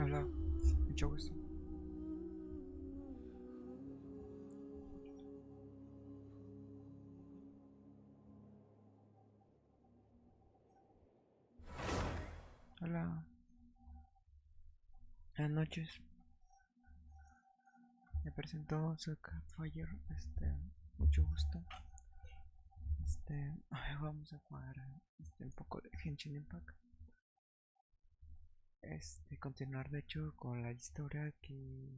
Hola, mucho gusto. Hola, buenas noches. Me presento, soy Fire. Mucho gusto. Hoy vamos a jugar un poco de GENSHIN IMPACT. Continuar de hecho con la historia que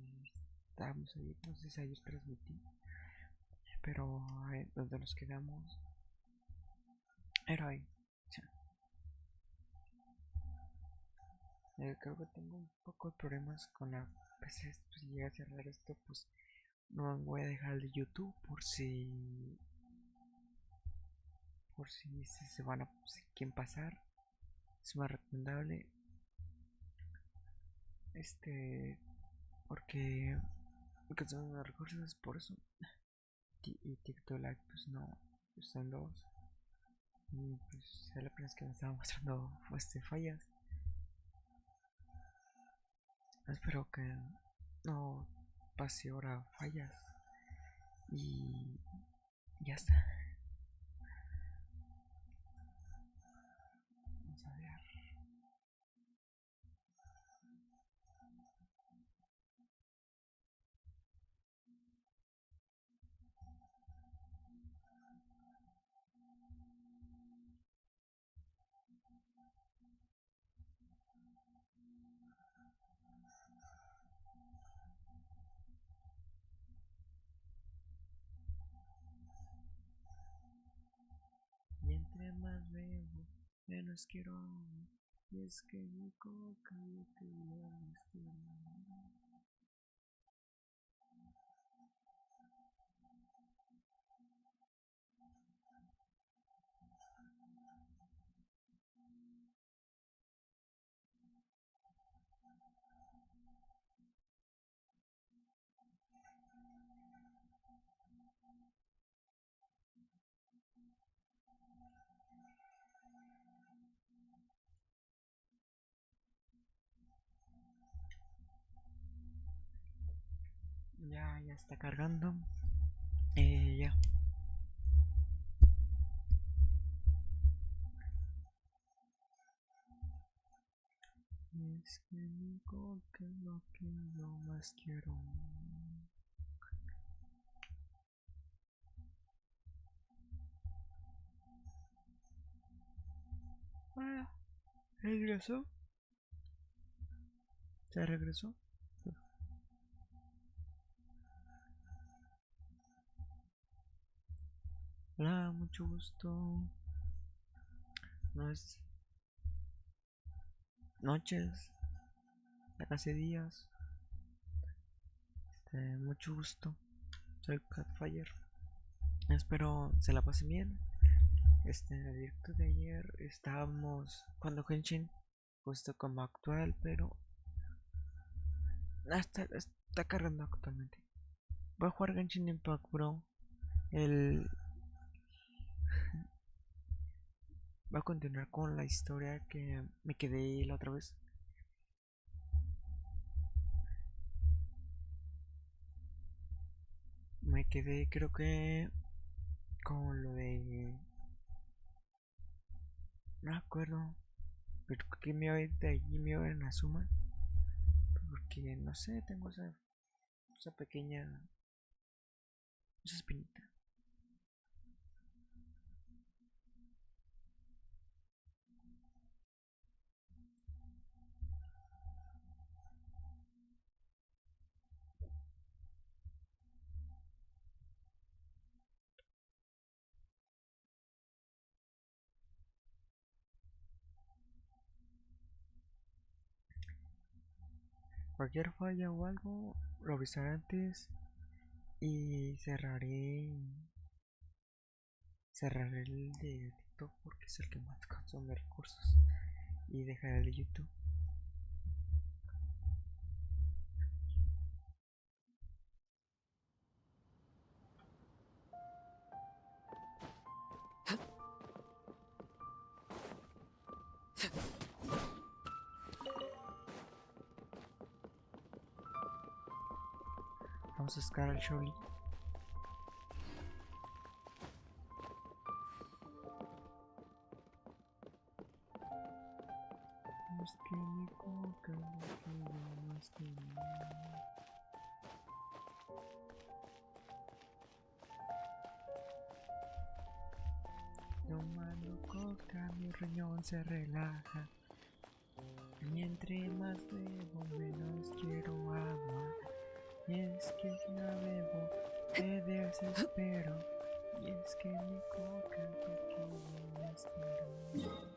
estábamos ayer, no sé si ayer transmití, pero donde nos quedamos era ahí. Creo que tengo un poco de problemas con la PC. Si llega a cerrar esto, pues no voy a dejar el de YouTube por si se van a quieren pasar. Es más recomendable porque son los recursos, por eso. Y TikTok pues no, son dos. Y pues la primera vez que me estaba mostrando fallas. Espero que no pase ahora fallas. Y ya está. Vamos a ver. Y entre más bebo, menos quiero. Y es que mi coca yo quería ya está cargando. Ya. Es que mi coca es lo que yo más quiero. Ah, regresó. ¿Se regresó? Hola, mucho gusto. No es noches, ya casi días. Mucho gusto. Soy Catfire. Espero se la pasen bien. En el directo de ayer estábamos jugando Genshin, justo como actual, pero está cargando actualmente. Voy a jugar Genshin Impact, bro. El Voy a continuar con la historia que me quedé la otra vez. Me quedé, creo que con lo de, no me acuerdo, pero que me voy de allí, me voy en Azuma, porque no sé, tengo esa pequeña, esa espinita. Cualquier falla o algo, lo avisaré antes y cerraré el de TikTok porque es el que más consume recursos y dejaré el de YouTube. Vamos a buscar al Sholi. Es que mi coca lo que yo más quiero. Tomando coca mi riñón se relaja. Y entre más bebo menos quiero agua. Y es que si la bebo me desespero. Y es que mi coca es lo que yo más quiero.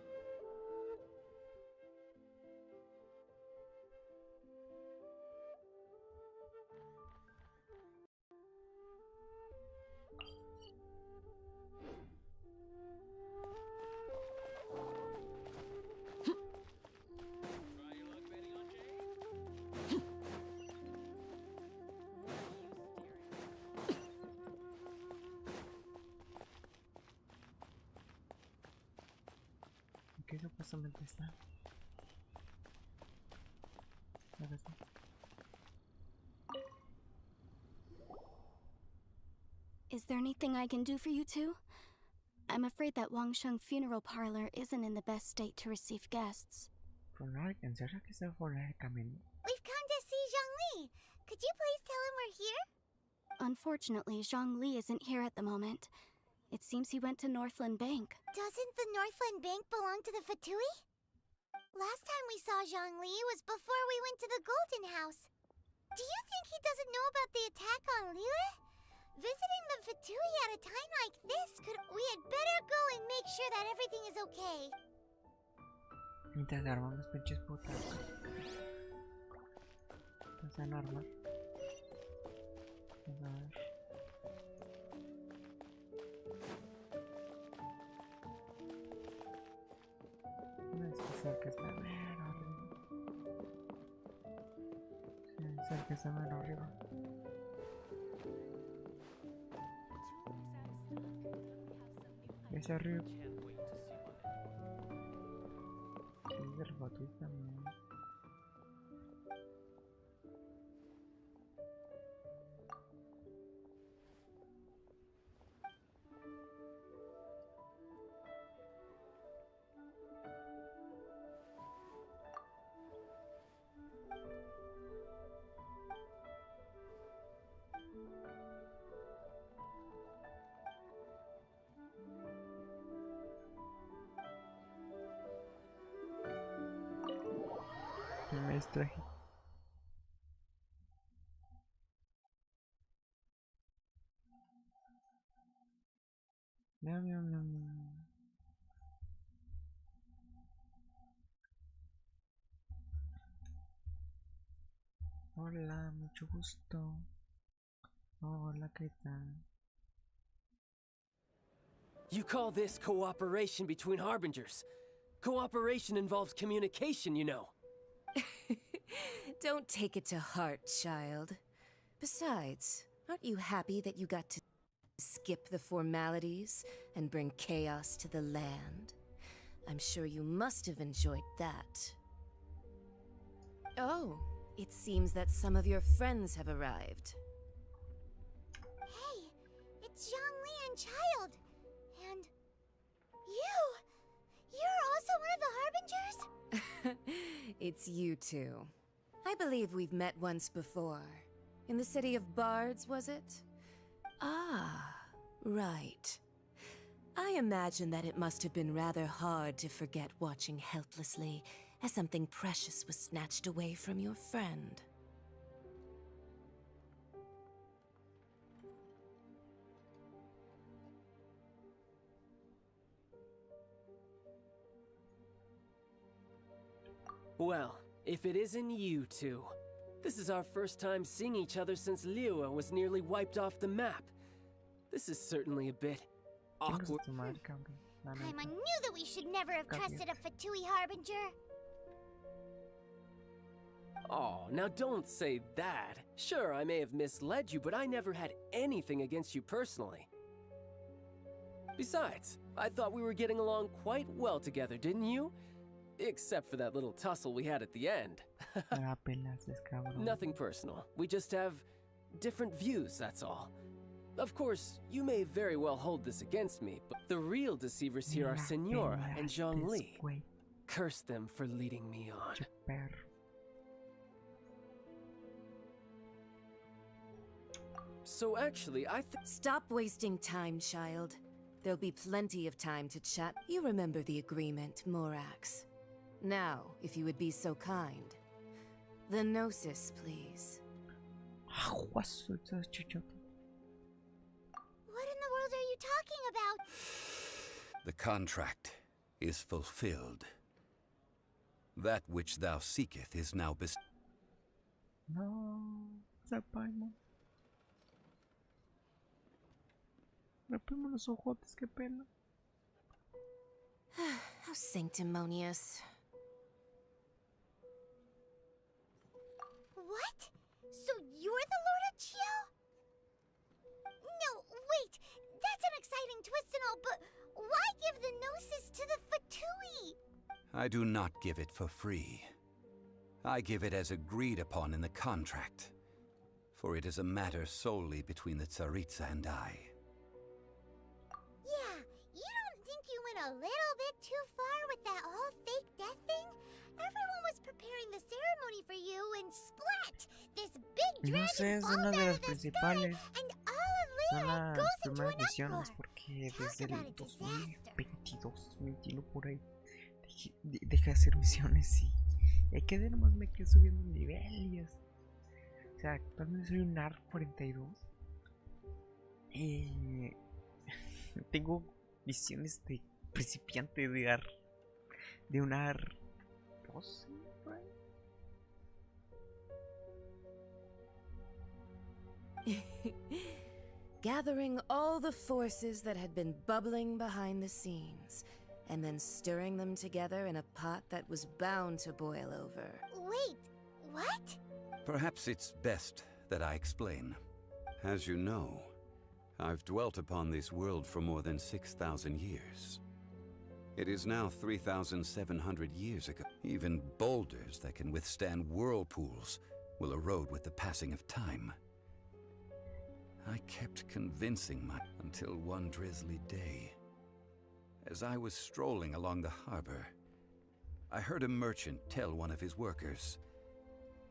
¿Qué supuestamente está? Ahora sí. Is there anything I can do for you two? I'm afraid that Wangsheng funeral parlor isn't in the best state to receive guests. ¿En serio que está fuera de camino? We've come to see Zhongli. Could you please tell him we're here? Unfortunately, Zhongli isn't here at the moment. It seems he went to Northland Bank. Doesn't the Northland Bank belong to the Fatui? Last time we saw Zhongli was before we went to the Golden House. Do you think he doesn't know about the attack on Liyue? Visiting the Fatui at a time like this we had better go and make sure that everything is okay. Mientras arman los pinches putas. Empiezan a armar. Vamos a ver. No es que sea que está mero arriba. Sí, es el que está mero arriba. Es arriba. Es del Fatui también. distraje. Miau, miau, miau, miau. Hola, mucho gusto. Hola, ¿qué tal? You call this cooperation between harbingers? Cooperation involves communication, you know. Don't take it to heart, child. Besides, aren't you happy that you got to skip the formalities and bring chaos to the land? I'm sure you must have enjoyed that. Oh, it seems that some of your friends have arrived. Hey, it's Zhongli and Child. And you! You're also one of the Harbingers? It's you two. I believe we've met once before. In the city of Bards, was it? Ah, right. I imagine that it must have been rather hard to forget watching helplessly as something precious was snatched away from your friend. Well, if it isn't you two. This is our first time seeing each other since Liyue was nearly wiped off the map. This is certainly a bit awkward. I knew that we should never have trusted a Fatui Harbinger. Oh, now don't say that. Sure, I may have misled you, but I never had anything against you personally. Besides, I thought we were getting along quite well together, didn't you? Except for that little tussle we had at the end. Nothing personal. We just have different views, that's all. Of course, you may very well hold this against me, but the real deceivers here are Senora and Zhongli. Curse them for leading me on. So actually, Stop wasting time, child. There'll be plenty of time to chat. You remember the agreement, Morax. Now, if you would be so kind. The Gnosis, please. What in the world are you talking about? The contract is fulfilled. That which thou seeketh is now No, Zapaimon. Rompemos los ojotes, qué pena. How sanctimonious. What? So you're the Lord of Chiao? No, wait. That's an exciting twist and all, but why give the Gnosis to the Fatui? I do not give it for free. I give it as agreed upon in the contract, for it is a matter solely between the Tsaritsa and I. Yeah, you don't think you went a little bit too far with that whole fake death thing? Everyone was preparing the ceremony for you and splat! This big No sé, dragon es falls una de out las of the principales. sky and all of Son Liyue las goes into primeras an misiones uproar. porque Talk desde about el a disaster. 2022, 21 por ahí, dejé de hacer misiones y ahí quedé, nomás me quedé subiendo un nivel y es... O sea, actualmente soy un AR 42 y tengo misiones de principiante de AR, de un AR 12, por ahí. Gathering all the forces that had been bubbling behind the scenes, and then stirring them together in a pot that was bound to boil over. Wait, what? Perhaps it's best that I explain. As you know, I've dwelt upon this world for more than 6,000 years. It is now 3,700 years ago. Even boulders that can withstand whirlpools will erode with the passing of time. I kept convincing until one drizzly day. As I was strolling along the harbor, I heard a merchant tell one of his workers,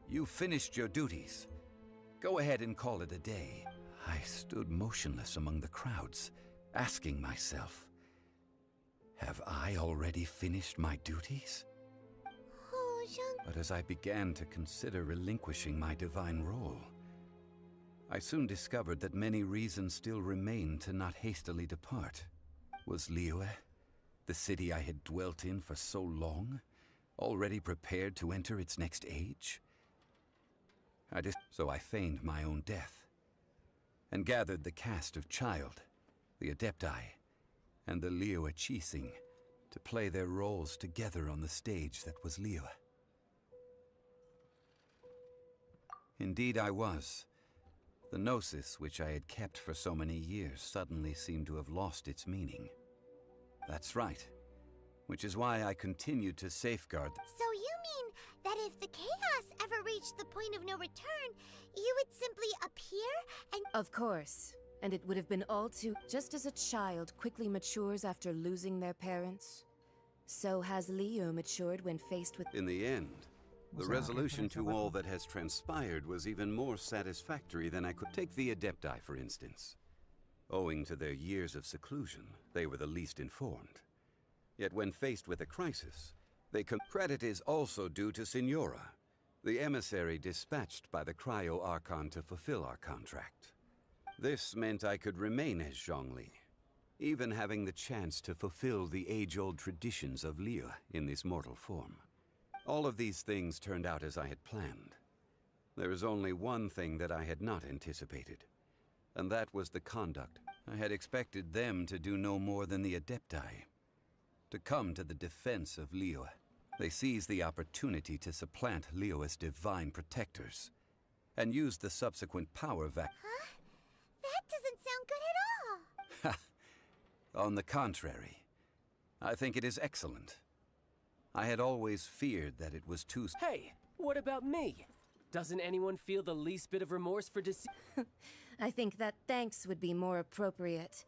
"You finished your duties. Go ahead and call it a day." I stood motionless among the crowds, asking myself, have I already finished my duties? Oh, But as I began to consider relinquishing my divine role, I soon discovered that many reasons still remained to not hastily depart. Was Liyue, the city I had dwelt in for so long, already prepared to enter its next age? So I feigned my own death, and gathered the cast of Child, the Adepti, and the Liyue Chising to play their roles together on the stage that was Liyue. Indeed I was. The gnosis which I had kept for so many years suddenly seemed to have lost its meaning. That's right. Which is why I continued to safeguard. So you mean that if the chaos ever reached the point of no return, you would simply appear and— Of course. And it would have been all too— Just as a child quickly matures after losing their parents, so has Liyue matured when faced with— In the end, the resolution to all that has transpired was even more satisfactory than I could. Take the Adepti, for instance. Owing to their years of seclusion, they were the least informed. Yet when faced with a crisis, credit is also due to Signora, the emissary dispatched by the Cryo Archon to fulfill our contract. This meant I could remain as Zhongli, even having the chance to fulfill the age-old traditions of Liyue in this mortal form. All of these things turned out as I had planned. There is only one thing that I had not anticipated, and that was the conduct. I had expected them to do no more than the Adepti, to come to the defense of Liyue. They seized the opportunity to supplant Liyue's divine protectors, and used the subsequent power Huh? That doesn't sound good at all! On the contrary, I think it is excellent. I had always feared that it was too— Hey, what about me? Doesn't anyone feel the least bit of remorse for I think that thanks would be more appropriate.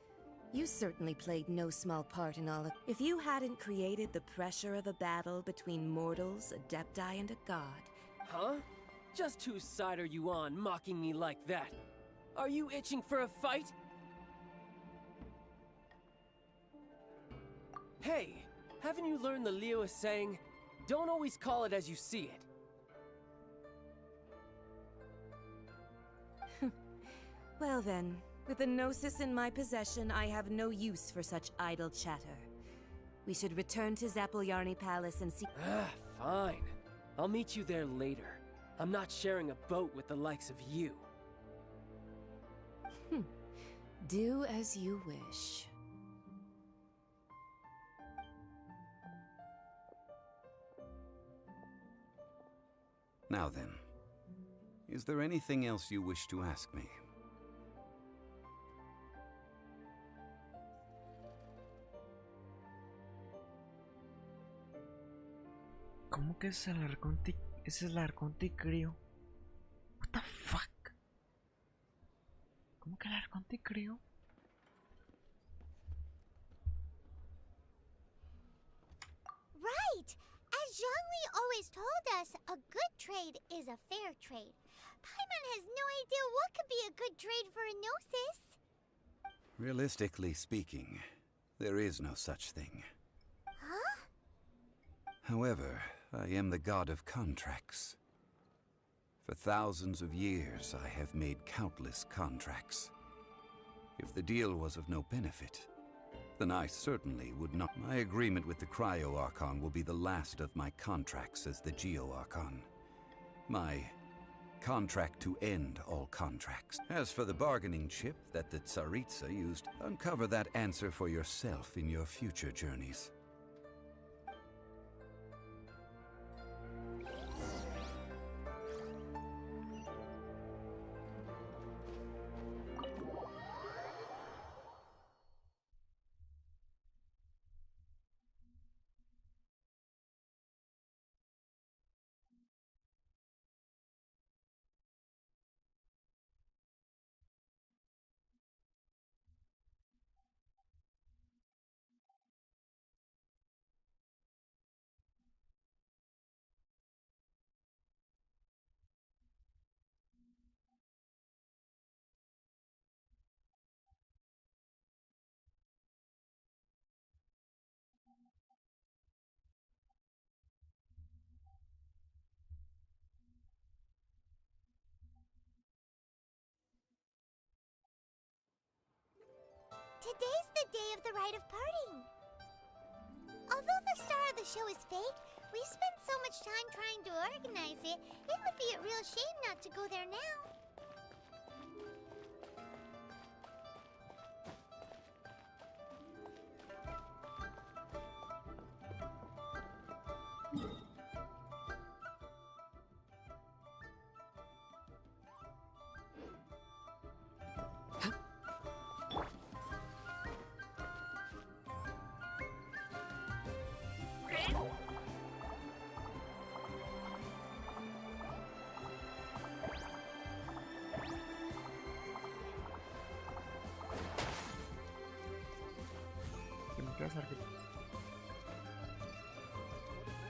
You certainly played no small part in all of— If you hadn't created the pressure of a battle between mortals, Adepti, and a god— Huh? Just whose side are you on, mocking me like that? Are you itching for a fight? Hey, haven't you learned the Liyue saying, don't always call it as you see it? Well then, with the Gnosis in my possession, I have no use for such idle chatter. We should return to Zapoljarny Palace and see— Fine. I'll meet you there later. I'm not sharing a boat with the likes of you. Do as you wish. Now then, is there anything else you wish to ask me? ¿Cómo que es el arconte? Ese es el arconte creo. What the fuck? ¿Cómo que el arconte creo? Right! As Zhongli always told us, a good trade is a fair trade. Paimon has no idea what could be a good trade for a Gnosis. Realistically speaking, there is no such thing. Huh? However, I am the god of contracts. For thousands of years, I have made countless contracts. If the deal was of no benefit, then I certainly would not. My agreement with the Cryo Archon will be the last of my contracts as the Geo Archon. My contract to end all contracts. As for the bargaining chip that the Tsaritsa used, uncover that answer for yourself in your future journeys. Today's the day of the rite of parting. Although the star of the show is fake, we spent so much time trying to organize it, it would be a real shame not to go there now.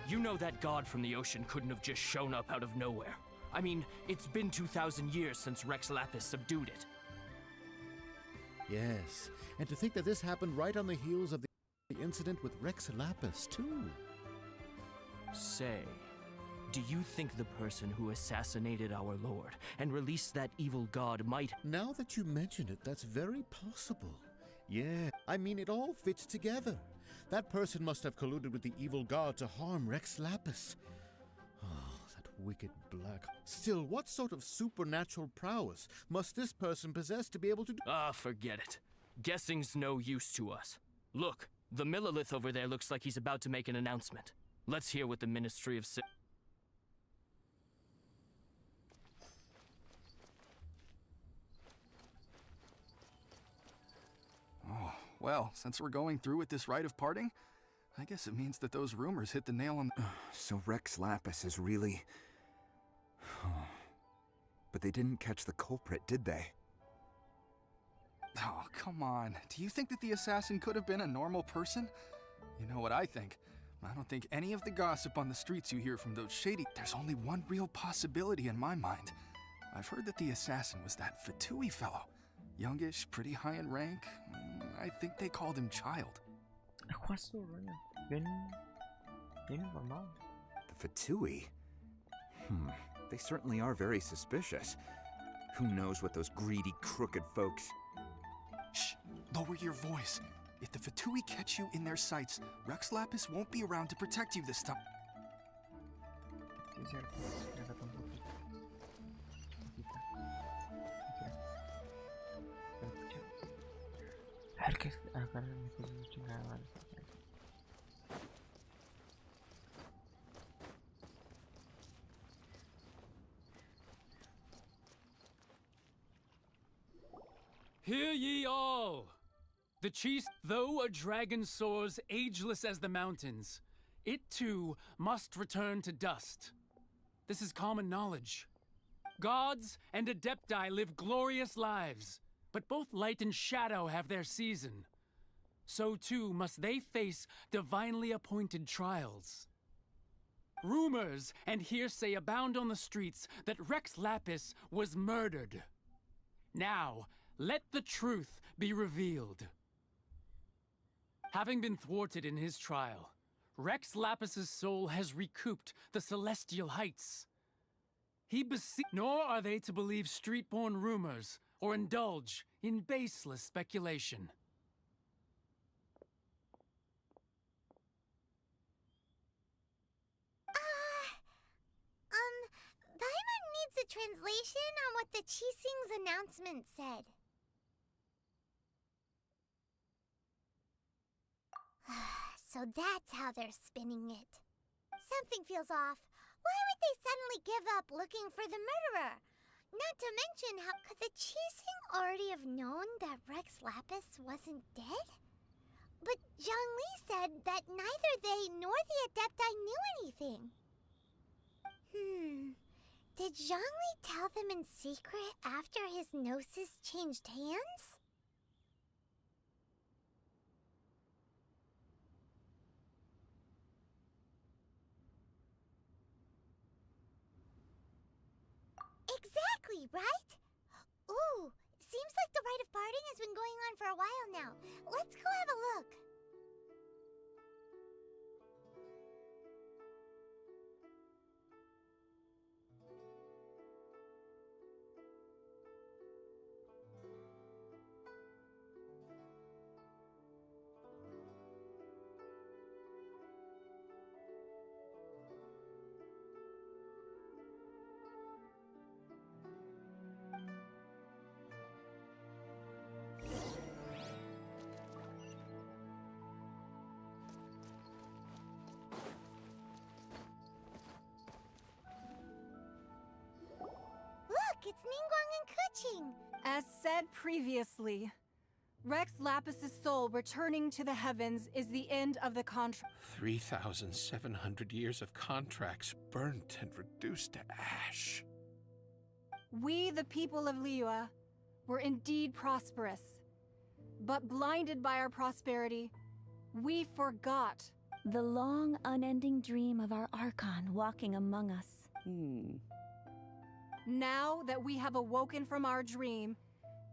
You know that god from the ocean couldn't have just shown up out of nowhere. I mean, it's been 2,000 years since Rex Lapis subdued it. Yes, and to think that this happened right on the heels of the incident with Rex Lapis, too. Say, do you think the person who assassinated our lord and released that evil god might... Now that you mention it, that's very possible. Yeah, I mean, it all fits together. That person must have colluded with the evil god to harm Rex Lapis. Oh, that wicked black... Still, what sort of supernatural prowess must this person possess to be able to do... Ah, forget it. Guessing's no use to us. Look, the Millilith over there looks like he's about to make an announcement. Let's hear what the Ministry of... Oh, well, since we're going through with this rite of parting, I guess it means that those rumors hit the nail on the... So Rex Lapis is really... But they didn't catch the culprit, did they? Oh, come on. Do you think that the assassin could have been a normal person? You know what I think? I don't think any of the gossip on the streets you hear from those shady... There's only one real possibility in my mind. I've heard that the assassin was that Fatui fellow. Youngish, pretty high in rank. I think they called him Child. The Fatui? They certainly are very suspicious. Who knows what those greedy, crooked folks... Shh! Lower your voice. If the Fatui catch you in their sights, Rex Lapis won't be around to protect you this time. Hear ye all! The chief, though a dragon soars ageless as the mountains, it too must return to dust. This is common knowledge. Gods and adepti live glorious lives, but both light and shadow have their season. So too must they face divinely appointed trials. Rumors and hearsay abound on the streets that Rex Lapis was murdered. Now, let the truth be revealed. Having been thwarted in his trial, Rex Lapis's soul has recouped the celestial heights. Nor are they to believe street-born rumors or indulge in baseless speculation. Paimon needs a translation on what the Chising's announcement said. So that's how they're spinning it. Something feels off. Why would they suddenly give up looking for the murderer? Not to mention, how could the Chising already have known that Rex Lapis wasn't dead? But Zhongli said that neither they nor the Adepti knew anything. Did Zhongli tell them in secret after his gnosis changed hands? Exactly, right? Ooh, seems like the rite of parting has been going on for a while now. Let's go have a look. It's Ningguang and Keqing. As said previously, Rex Lapis's soul returning to the heavens is the end of the contract. 3,700 years of contracts burnt and reduced to ash. We, the people of Liyue, were indeed prosperous. But blinded by our prosperity, we forgot The long, unending dream of our Archon walking among us. Now that we have awoken from our dream,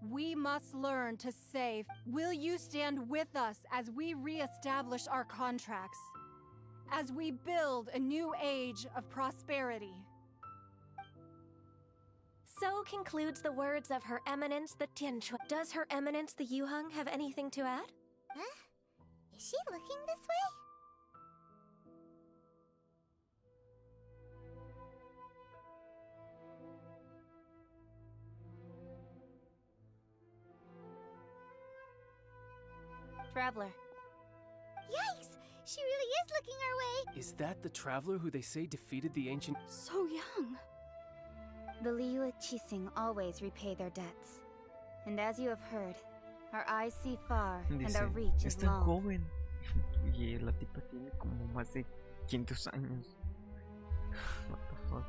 we must learn to say, will you stand with us as we re-establish our contracts? As we build a new age of prosperity? So concludes the words of Her Eminence the Tianquan. Does Her Eminence the Yuheng have anything to add? Huh? Is she looking this way? Traveler. Yikes! She really is looking our way! Is that the traveler who they say defeated the ancient... So young. The Liyue Qixing always repay their debts. And as you have heard, our eyes see far and our reach is tan long. joven. Y la tipa tiene como más de 500 años. What the fuck?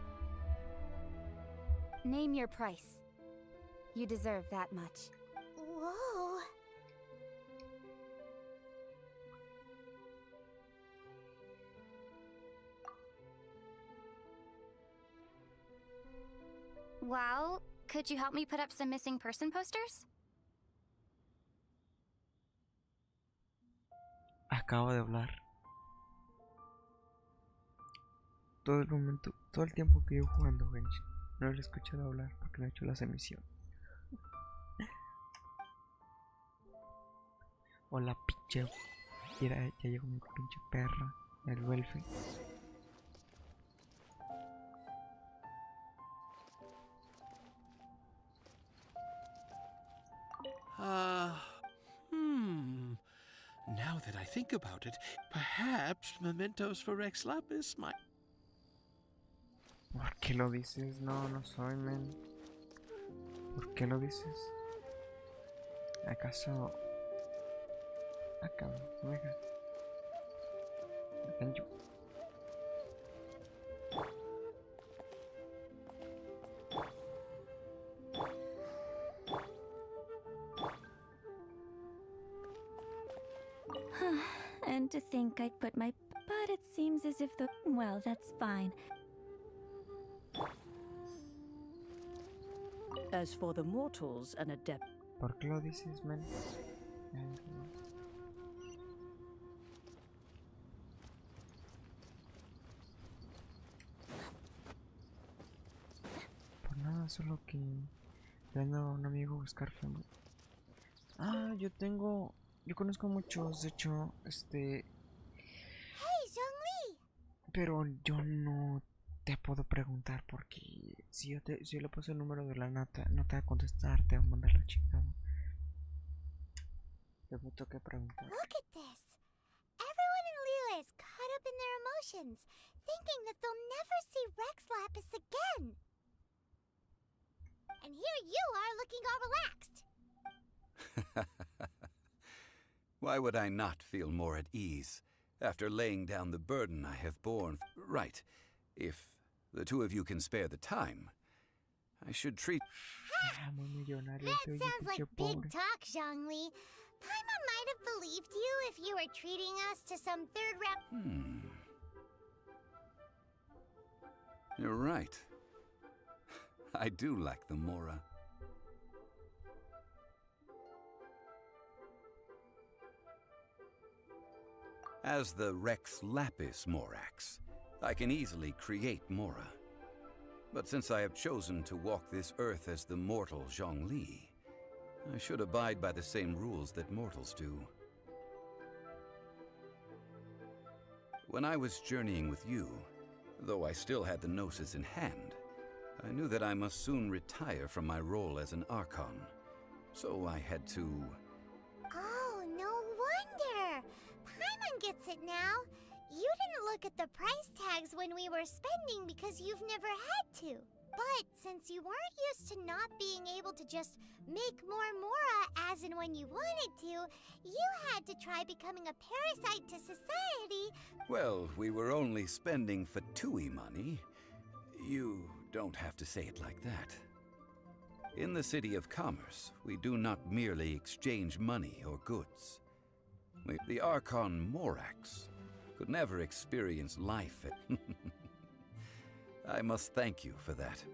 Name your price. You deserve that much. Whoa! Well, could you help me put up some missing person posters? Acaba de hablar. Todo el momento, todo el tiempo que llevo jugando Genshin, no lo he escuchado hablar porque no he hecho las emisiones. Hola, pinche. Ya llegó mi pinche perra, el Welfe. Now that I think about it, perhaps mementos for Rex Lapis might... ¿Por qué lo dices? No, no soy, men. ¿Por qué lo dices? ¿Acaso... Acá, venga. Yo. And to think I'd put my... But it seems as if the... Well, that's fine. As for the mortals, an adept... ¿Por qué lo dices, men? Por nada, solo que... Le ando a un amigo a buscar fama. Ah, yo conozco muchos, de hecho, Hey, Zhongli! pero yo no te puedo preguntar porque si yo le paso el número de la nata, no te va a contestar, te va a mandar la chingada. Te tengo que preguntar. Look at this! Everyone in Liyue is caught up in their emotions, thinking that they'll never see Rex Lapis again. And here you are looking all relaxed. Why would I not feel more at ease after laying down the burden I have borne? Right. If the two of you can spare the time, I should treat... That sounds like big talk, Zhongli. Paimon might have believed you if you were treating us to some third round... You're right. I do lack the Mora. As the Rex Lapis Morax, I can easily create Mora. But since I have chosen to walk this earth as the mortal Zhongli, I should abide by the same rules that mortals do. When I was journeying with you, though I still had the Gnosis in hand, I knew that I must soon retire from my role as an Archon. So I had to... Oh, no wonder! Paimon gets it now. You didn't look at the price tags when we were spending because you've never had to. But since you weren't used to not being able to just make more mora as and when you wanted to, you had to try becoming a parasite to society. Well, we were only spending fatui money. You don't have to say it like that. In the City of Commerce, we do not merely exchange money or goods. The Archon Morax could never experience life. I must thank you for that.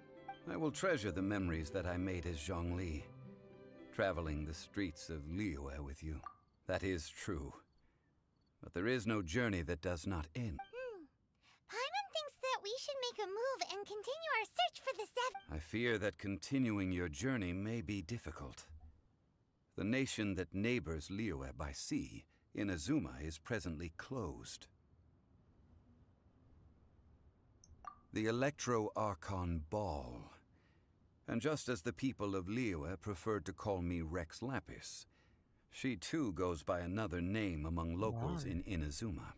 I will treasure the memories that I made as Zhongli, traveling the streets of Liyue with you. That is true. But there is no journey that does not end. Paimon thinks that we should make a move and continue our search for the seven. I fear that continuing your journey may be difficult. The nation that neighbors Liyue by sea, Inazuma, is presently closed. The Electro-Archon Ball. And just as the people of Liyue preferred to call me Rex Lapis, she too goes by another name among locals in Inazuma.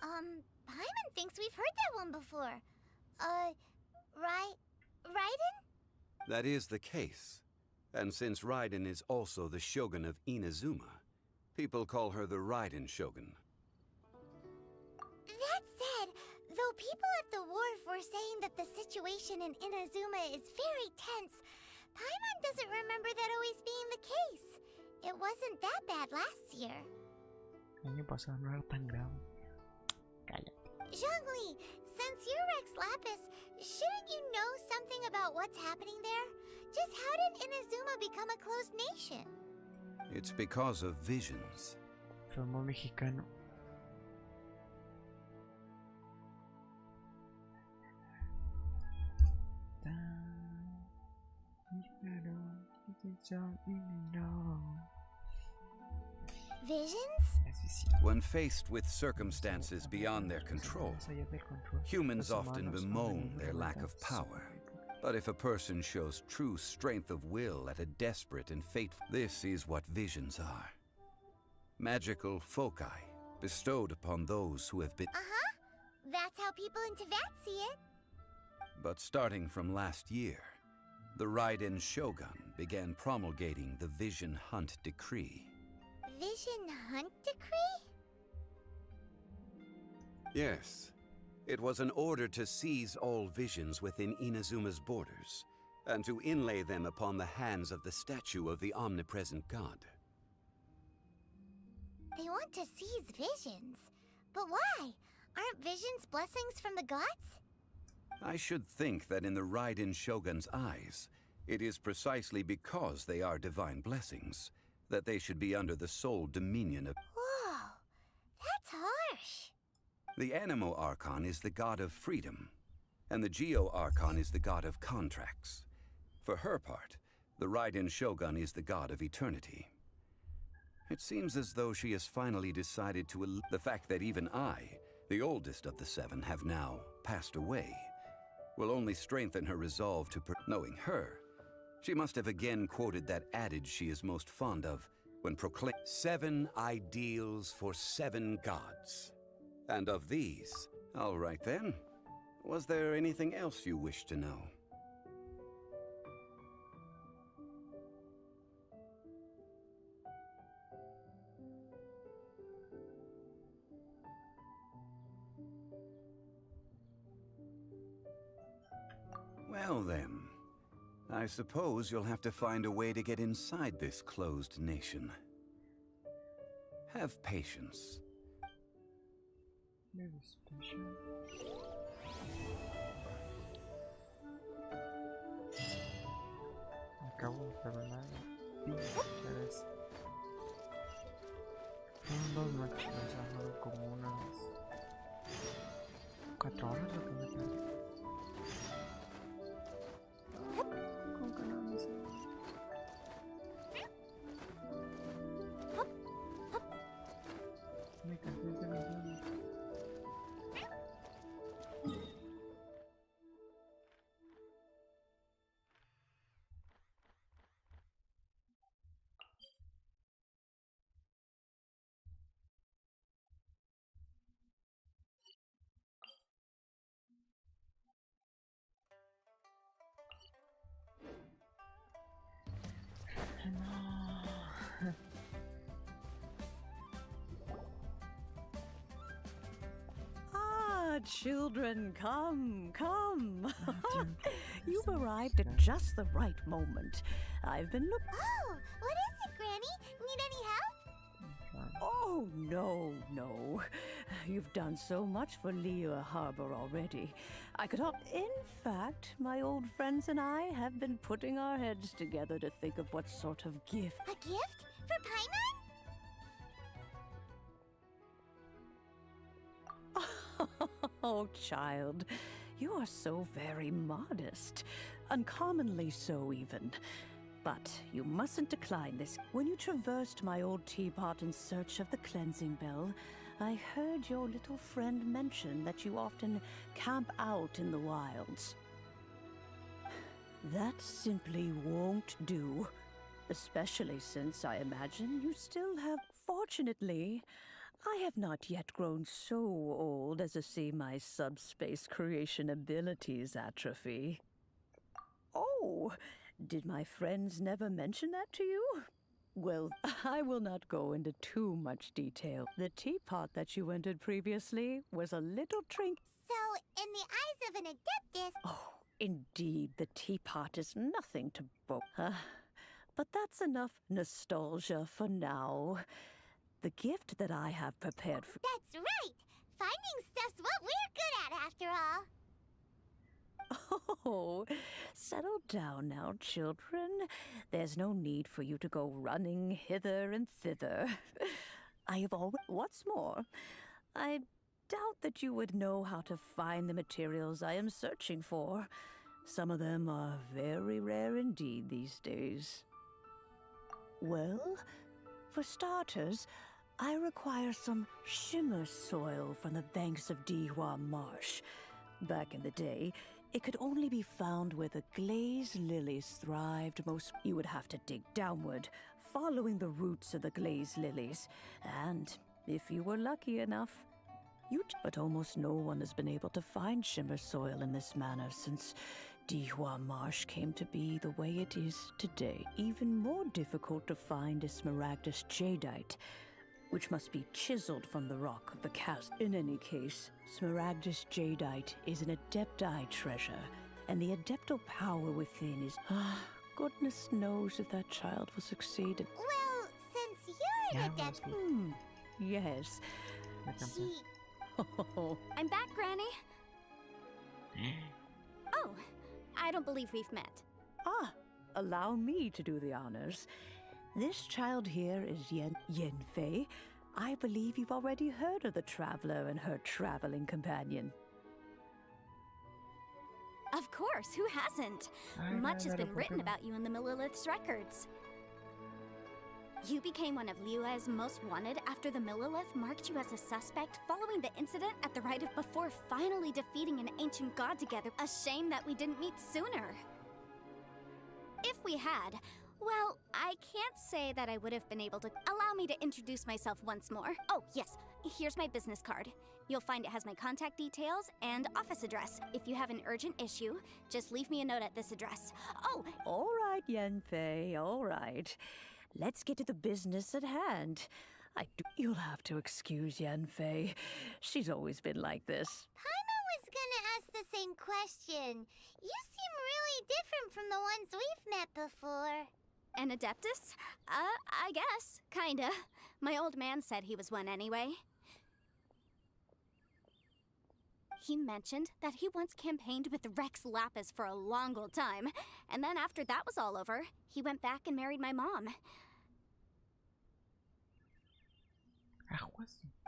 Paimon thinks we've heard that one before. Raiden? That is the case. And since Raiden is also the Shogun of Inazuma, people call her the Raiden Shogun. That said, though people at the wharf were saying that the situation in Inazuma is very tense, Paimon doesn't remember that always being the case. It wasn't that bad last year. Zhongli, since you're Rex Lapis, shouldn't you know something about what's happening there? Just how did Inazuma become a closed nation? It's because of visions. Somos mexicano. Visions? When faced with circumstances beyond their control, humans often bemoan their lack of power. But if a person shows true strength of will at a desperate and fateful, this is what visions are. Magical foci bestowed upon those who have been... That's how people in Teyvat see it. But starting from last year, the Raiden Shogun began promulgating the Vision Hunt Decree. Vision Hunt Decree? Yes. It was an order to seize all visions within Inazuma's borders, and to inlay them upon the hands of the statue of the omnipresent god. They want to seize visions. But why? Aren't visions blessings from the gods? I should think that in the Raiden Shogun's eyes, it is precisely because they are divine blessings that they should be under the sole dominion of... Whoa, that's harsh. The Animo Archon is the god of freedom, and the Geo Archon is the god of contracts. For her part, the Raiden Shogun is the god of eternity. It seems as though she has finally decided to... The fact that even I, the oldest of the seven, have now passed away, will only strengthen her resolve to... Knowing her, she must have again quoted that adage she is most fond of when proclaiming 7 ideals for 7 gods. And of these, all right then, was there anything else you wish to know? Well then, I suppose you'll have to find a way to get inside this closed nation. Have patience. Maybe special. Acabo de terminar. Pinches. Fueron 2 noches, o sea, fueron como unas 4 horas lo que me tardé. ¿Cómo que no me sé? Me cansé de la lluvia. Children, come, come. You've arrived at just the right moment. I've been Oh, what is it, Granny? Need any help? Oh, no. You've done so much for Liyue Harbor already. I could In fact, my old friends and I have been putting our heads together to think of what sort of gift. A gift? For Paimon? Oh, child, you are so very modest. Uncommonly so, even. But you mustn't decline this. When you traversed my old teapot in search of the cleansing bell, I heard your little friend mention that you often camp out in the wilds. That simply won't do. Especially since I imagine you still have... Fortunately, I have not yet grown so old as to see my subspace creation abilities atrophy. Oh, did my friends never mention that to you? Well, I will not go into too much detail. The teapot that you entered previously was a little trink. So, in the eyes of an adeptus... Oh, indeed, the teapot is nothing to but that's enough nostalgia for now. The gift that I have prepared for... That's right! Finding stuff's what we're good at, after all. Oh, settle down now, children. There's no need for you to go running hither and thither. I have always... What's more, I doubt that you would know how to find the materials I am searching for. Some of them are very rare indeed these days. Well, for starters, I require some shimmer soil from the banks of Dihua Marsh. Back in the day, it could only be found where the glazed lilies thrived most. You would have to dig downward, following the roots of the glazed lilies. And if you were lucky enough, but almost no one has been able to find shimmer soil in this manner since Dihua Marsh came to be the way it is today. Even more difficult to find is smaragdus jadeite, which must be chiseled from the rock of the chasm. In any case, smaragdus jadeite is an adepti treasure, and the adeptal power within is... goodness knows if that child will succeed. Well, since you're an adept... Yes. I'm back, Granny. Oh, I don't believe we've met. Allow me to do the honors. This child here is Yenfei. I believe you've already heard of the traveler and her traveling companion. Of course, who hasn't? Much has been written about you in the Millilith's records. You became one of Liyue's most wanted after the Millilith marked you as a suspect following the incident at the Rite of before finally defeating an ancient god together. A shame that we didn't meet sooner. If we had, well, I can't say that I would have been able to. Allow me to introduce myself once more. Oh, yes, here's my business card. You'll find it has my contact details and office address. If you have an urgent issue, just leave me a note at this address. Oh! All right, Yenfei, all right. Let's get to the business at hand. You'll have to excuse Yenfei. She's always been like this. Paimon was gonna ask the same question. You seem really different from the ones we've met before. An adeptus? I guess. Kinda. My old man said he was one anyway. He mentioned that he once campaigned with Rex Lapis for a long old time, and then after that was all over, he went back and married my mom.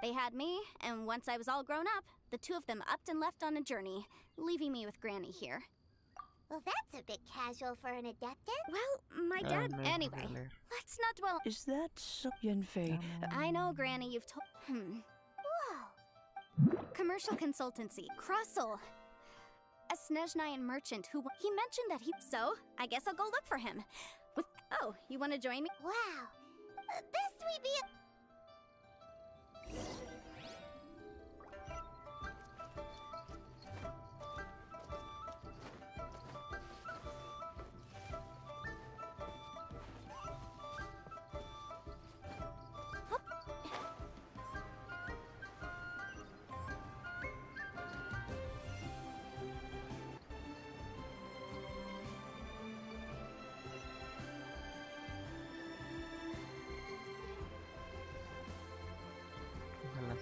They had me, and once I was all grown up, the two of them upped and left on a journey, leaving me with Granny here. Well, that's a bit casual for an adeptus. Well, my dad... Anyway, let's not dwell... Is that so, Yenfei? I know, Granny, you've told... Whoa. Commercial consultancy, Crossel. A Snezhnayan merchant who... He mentioned that he... So, I guess I'll go look for him. Oh, you want to join me? Wow. Best we be...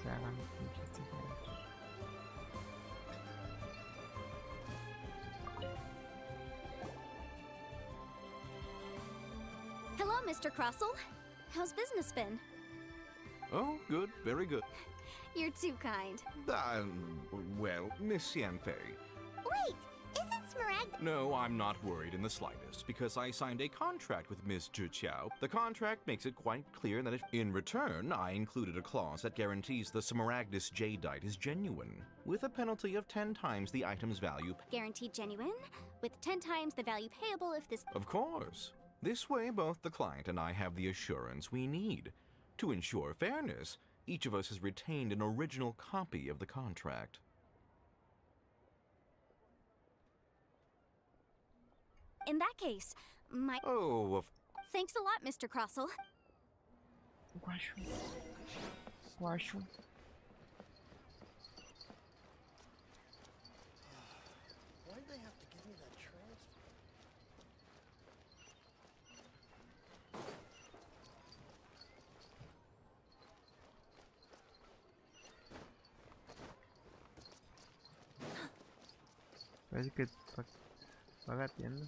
que hagan pinches diferentes. Hello, Mr. Crossell. How's business been? Oh, good, very good. You're too kind. Well, Miss Yanfei. Wait, isn't Smaragd? No, I'm not worried in the slightest, because I signed a contract with Miss Zhiqiao. The contract makes it quite clear that if, in return, I included a clause that guarantees the Smaragdus jadeite is genuine, with a penalty of 10 times the item's value. Guaranteed genuine, with 10 times the value payable if this... Of course. This way, both the client and I have the assurance we need. To ensure fairness, each of us has retained an original copy of the contract. In that case, my... Oh, Thanks a lot, Mr. Crossell. Guacho. Guacho. Why'd they have to give me that transfer? Parece que va gateando.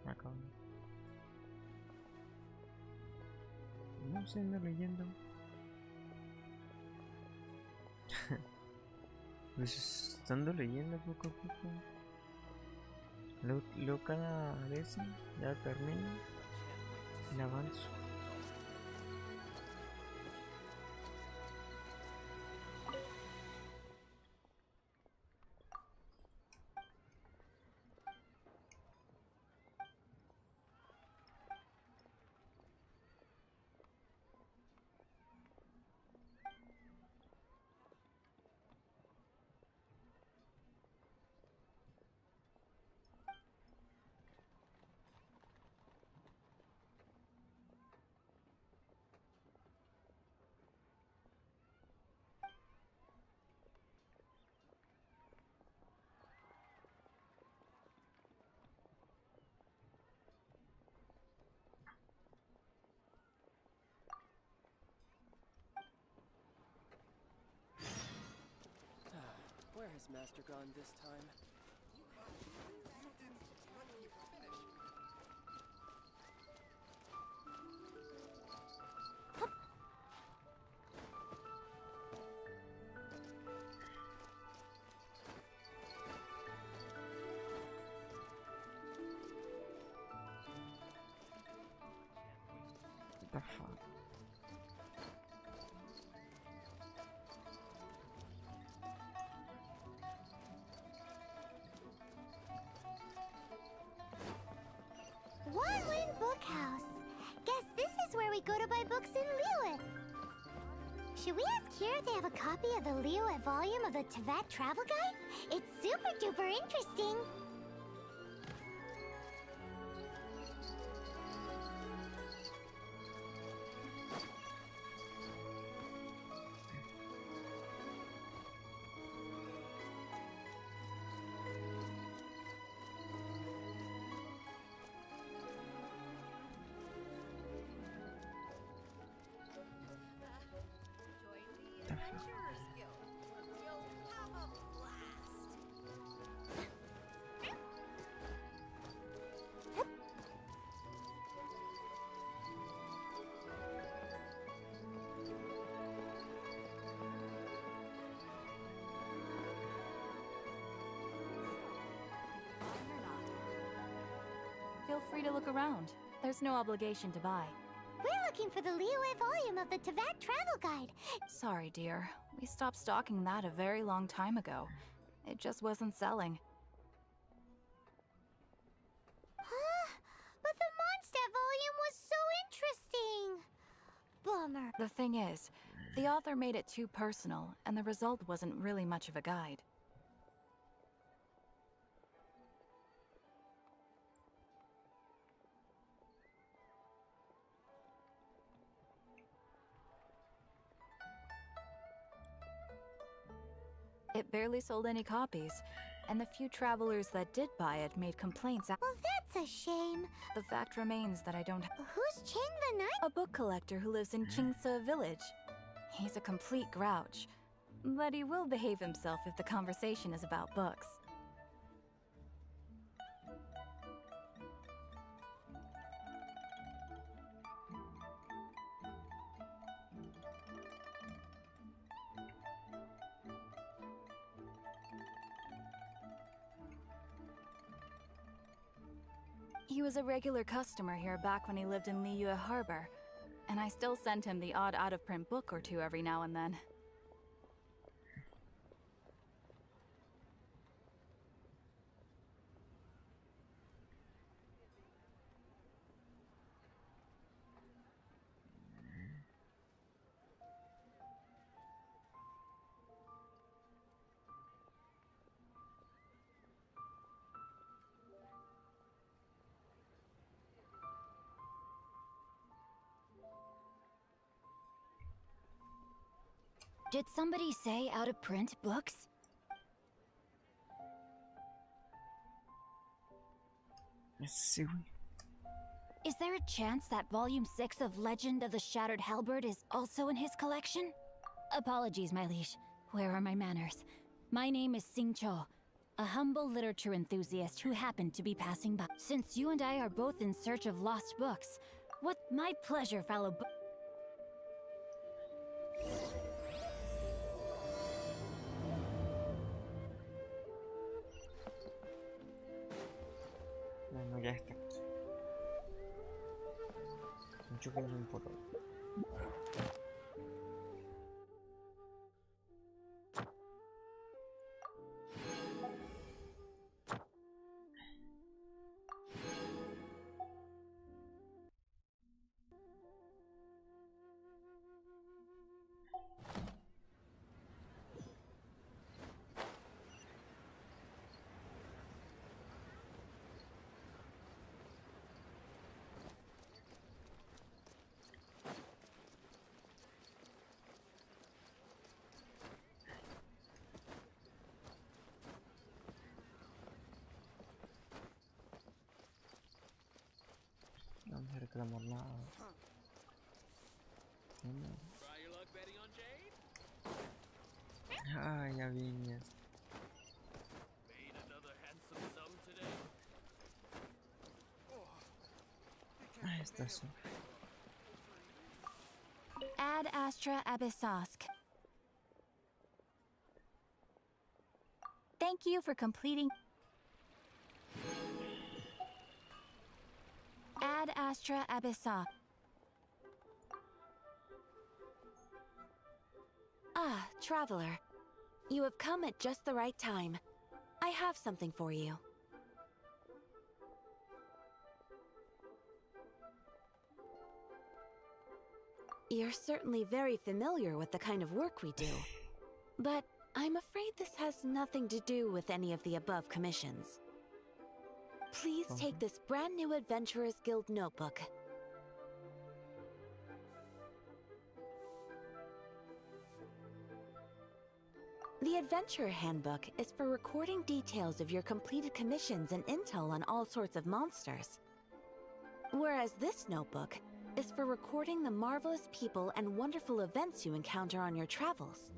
Acá. No sé, ando leyendo. Pues ando leyendo poco a poco. Luego cada vez ya termino y avanzo. Where has Master gone this time? What the fuck? One Bookhouse. Guess this is where we go to buy books in Liyue. Should we ask here if they have a copy of the Liyue volume of the Teyvat Travel Guide? It's super duper interesting. Feel free to look around. There's no obligation to buy. We're looking for the Liyue volume of the Teyvat travel guide. Sorry, dear. We stopped stocking that a very long time ago. It just wasn't selling. Huh? But the Mondstadt volume was so interesting. Bummer. The thing is, the author made it too personal, and the result wasn't really much of a guide. It barely sold any copies, and the few travelers that did buy it made complaints. Well, that's a shame. The fact remains that I don't have— Who's Ching the Knight? A book collector who lives in Qingce village. He's a complete grouch, but he will behave himself if the conversation is about books. He was a regular customer here back when he lived in Liyue Harbor, and I still sent him the odd out-of-print book or two every now and then. Did somebody say out-of-print books? Is there a chance that Volume 6 of Legend of the Shattered Halberd is also in his collection? Apologies, my liege. Where are my manners? My name is Sing Cho, a humble literature enthusiast who happened to be passing by. Since you and I are both in search of lost books, what my pleasure, fellow Bueno, ya está aquí. Mucho que no me importa. Vamos a reclamar nada. Ah, ya vine. Ah, está sí. Ad Astra Abyssosk. Thank you for completing. Ad Astra Abyssosk. Ah, traveler. You have come at just the right time. I have something for you. You're certainly very familiar with the kind of work we do. But I'm afraid this has nothing to do with any of the above commissions. Please take this brand new Adventurers Guild notebook. The Adventurer Handbook is for recording details of your completed commissions and intel on all sorts of monsters. Whereas this notebook is for recording the marvelous people and wonderful events you encounter on your travels.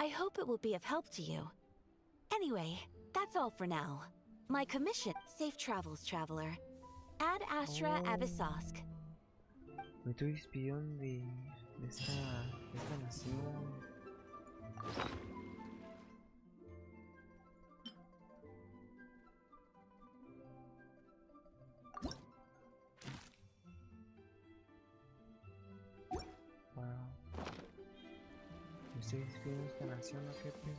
I hope it will be of help to you. Anyway, that's all for now. My commission, safe travels, traveler. Ad Astra Abyssosk. Me estoy espión de esta nación. ¿Estoy escribiendo instalación o qué pedo?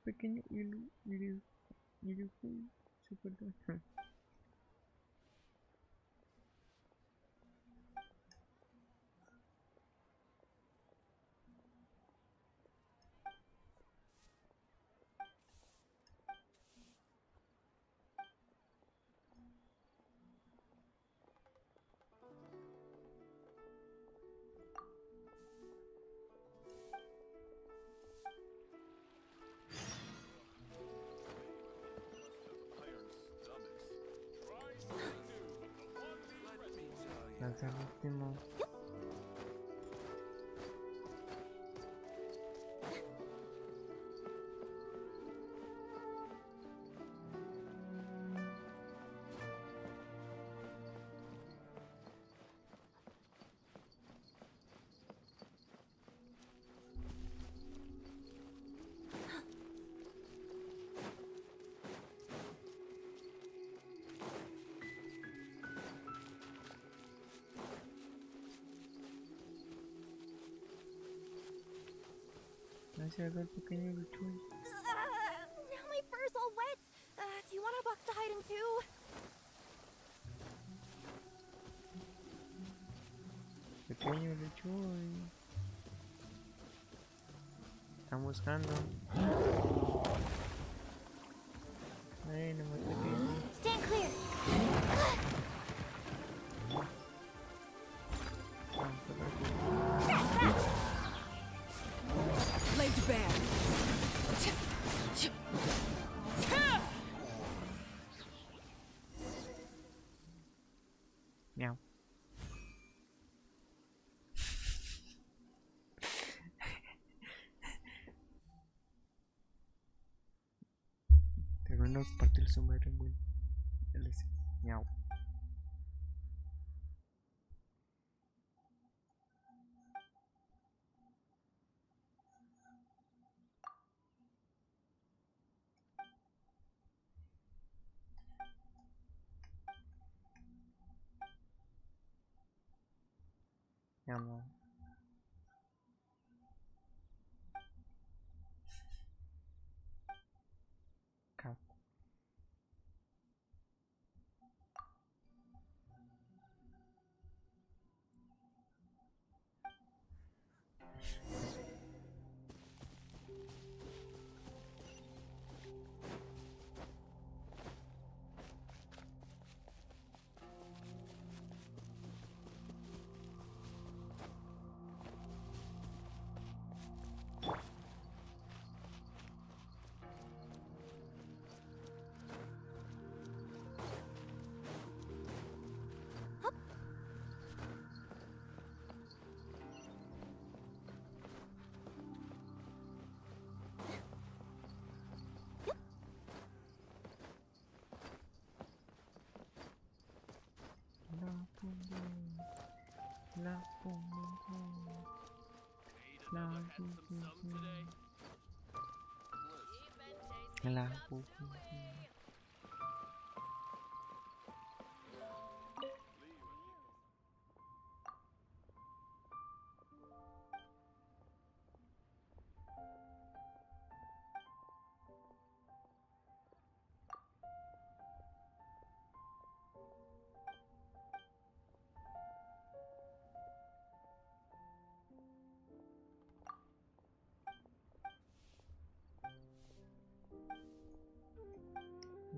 Pequeño super. Lanzar el último. Gracias al pequeño luchón. Now my fur's all wet. Do you want our box to hide in too? Pequeño luchón. Están buscando. Ay, no me pequeño. Stand clear. Laid bare. Miau. Te van a partir el sombrero, güey. Miau. No. Cat.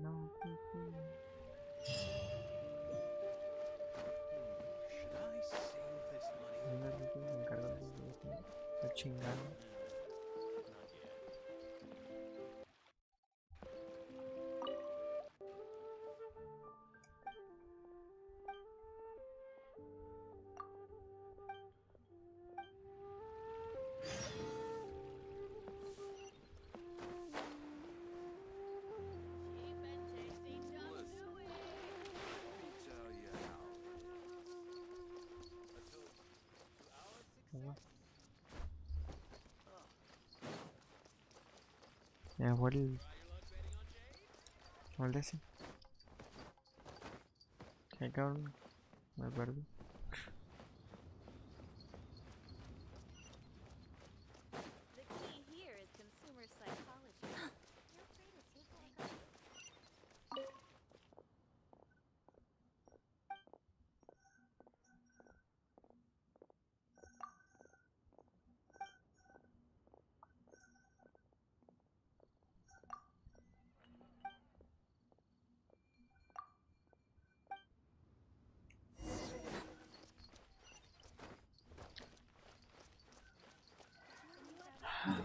No, Should I save this money? Está chingando. O el de ese. ¿Qué cabrón? Me perdí.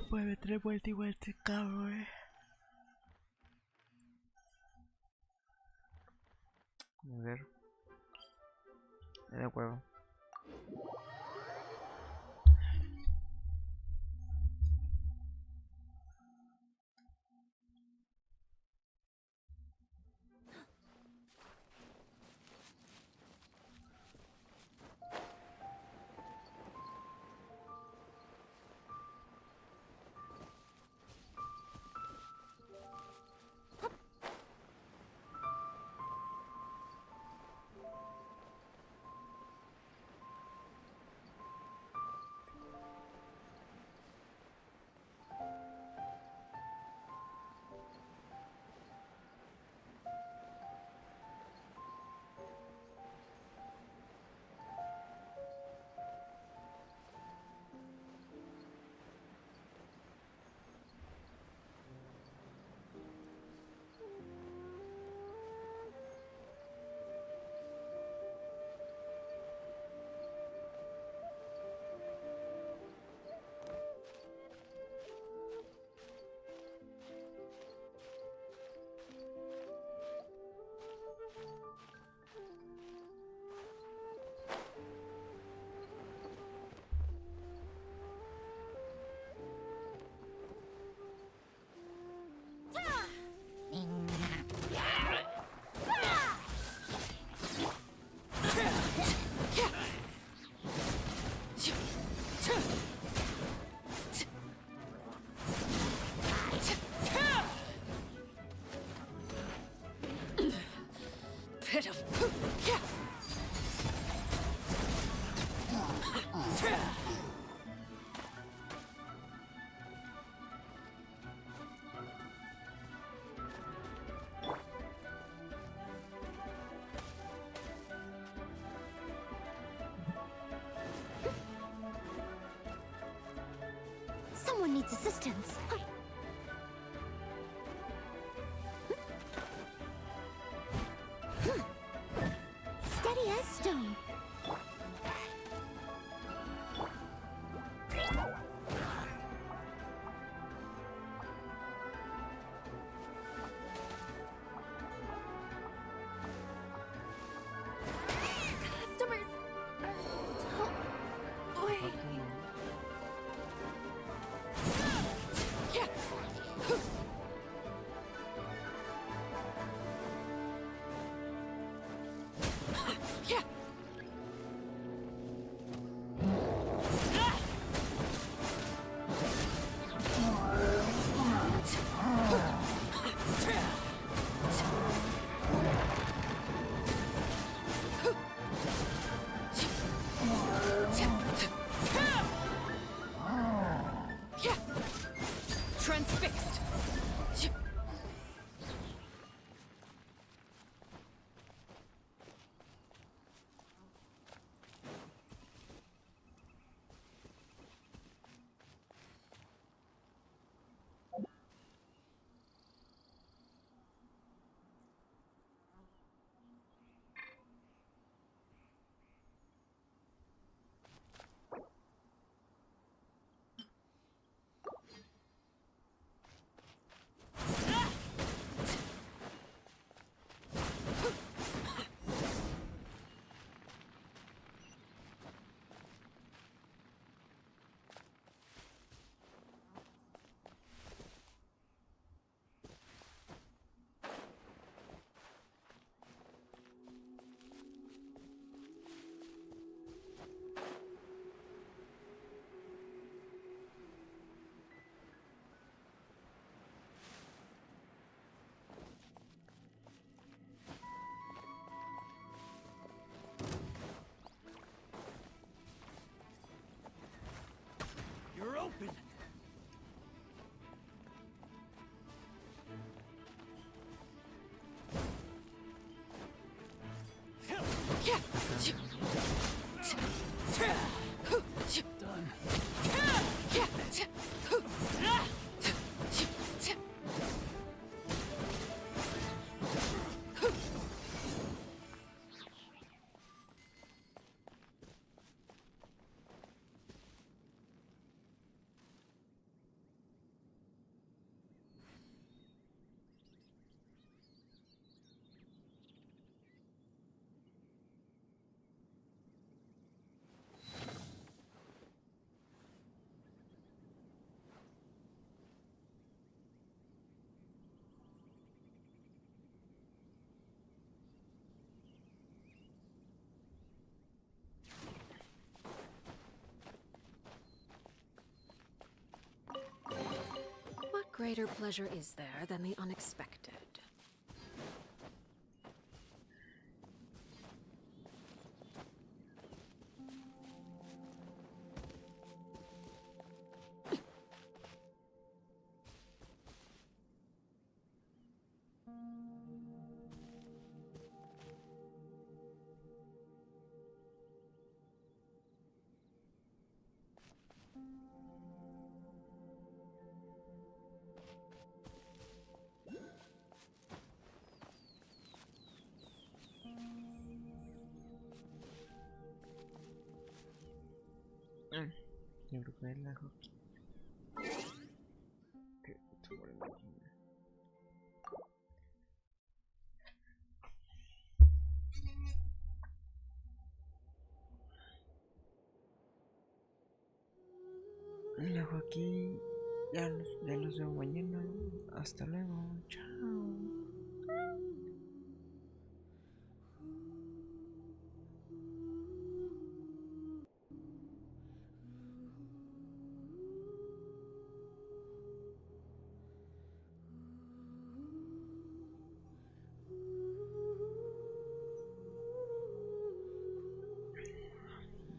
Puede traer vuelta y vuelta, cabrón. A ver. De huevo. Bit of Someone needs assistance. Steady as stone. Customers are still waiting. transfixed. What greater pleasure is there than the unexpected? Yo creo que es la hockey. Que se muere la niña. La hockey. Ya los veo mañana. Hasta luego. Chao.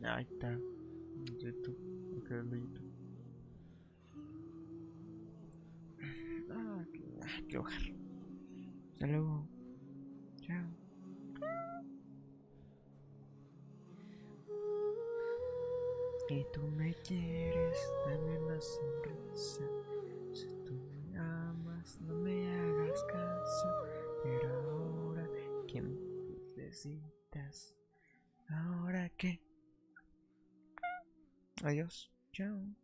Ahí está. YouTube. Ok, YouTube. Qué hogar. Hasta luego. Chao. Y tú me quieres, dame una sonrisa. Si tú me amas, no me hagas caso. Pero ahora, ¿qué necesitas? ¿Ahora qué? Adiós. Chao.